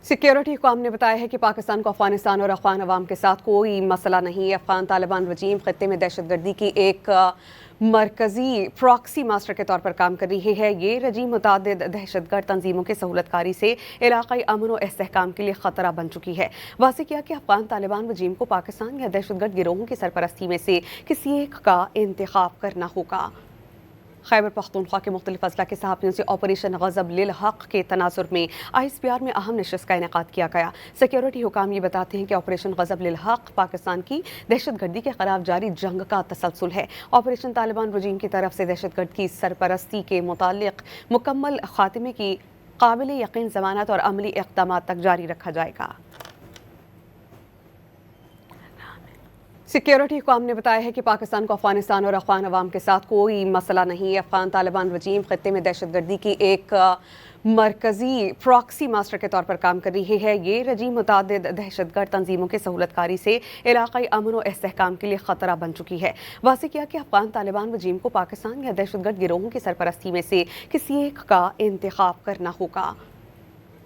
Security हुकाम ने बताया है कि पाकिस्तान को अफगानिस्तान और अफगान अवाम के साथ कोई मसला नहीं है। अफगान तालिबान रजीम खत्ते में दहशतगर्दी की एक मरकजी प्रॉक्सी मास्टर के तौर पर काम कर रही है। ये रजीम मुतादिद दहशतगर्द तंजीमों की सहूलतकारी से इलाकाई अमन और इस्तेहकाम के लिए खतरा बन चुकी है। वाज़ेह किया कि अफगान तालिबान रजीम को पाकिस्तान या दहशतगर्द गिरोहों की सरपरस्ती में से किसी एक का इंतखाब करना होगा। खैबर पख्तूनख्वा के मुख्तलिफ अजला के सहाफ़ियों से ऑपरेशन गज़ब लिल हक़ के तनाजुर में ISPR में अहम नशस्त का इनेकाद किया गया। सिक्योरिटी हुकाम ये बताते हैं कि ऑपरेशन गज़ब लिल हक़ पाकिस्तान की दहशतगर्दी के खिलाफ जारी जंग का तसलसल है। ऑपरेशन तालिबान रजीम की तरफ से दहशतगर्द की सरपरस्ती के मुतालिक मुकम्मल खात्मे की काबिल यकीन ज़मानत और अमली इक़दामात तक जारी रखा जाएगा। सिक्योरिटी हुकाम ने बताया है कि पाकिस्तान को अफगानिस्तान और अफगान अवाम के साथ कोई मसला नहीं है। अफगान तालिबान रजीम खत्ते में दहशतगर्दी की एक मरकजी प्रॉक्सी मास्टर के तौर पर काम कर रही है। ये रजीम मुतादिद दहशतगर्द तंजीमों की सहूलतकारी से इलाकाई अमन और इस्तेहकाम के लिए खतरा बन चुकी है। वाज़ेह किया कि अफगान तालिबान रजीम को पाकिस्तान या दहशतगर्द गिरोहों की सरपरस्ती में से किसी एक का इंतखाब करना होगा।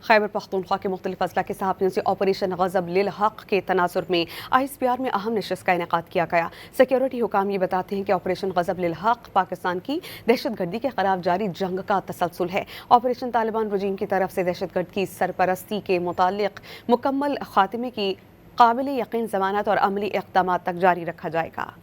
खैबर पख्तूनख्वा के मुख्तलिफ अजला के सहाफ़ियों से ऑपरेशन गज़ब लिल हक़ के तनाजुर में ISPR में अहम नशस्त का इनेकाद किया गया। सिक्योरिटी हुकाम ये बताते हैं कि ऑपरेशन गज़ब लिल हक़ पाकिस्तान की दहशतगर्दी के खिलाफ जारी जंग का तसलसल है। ऑपरेशन तालिबान रजीम की तरफ से दहशतगर्द की सरपरस्ती के मुतालिक मुकम्मल खात्मे की काबिल यकीन ज़मानत और अमली इक़दामात तक जारी रखा जाएगा।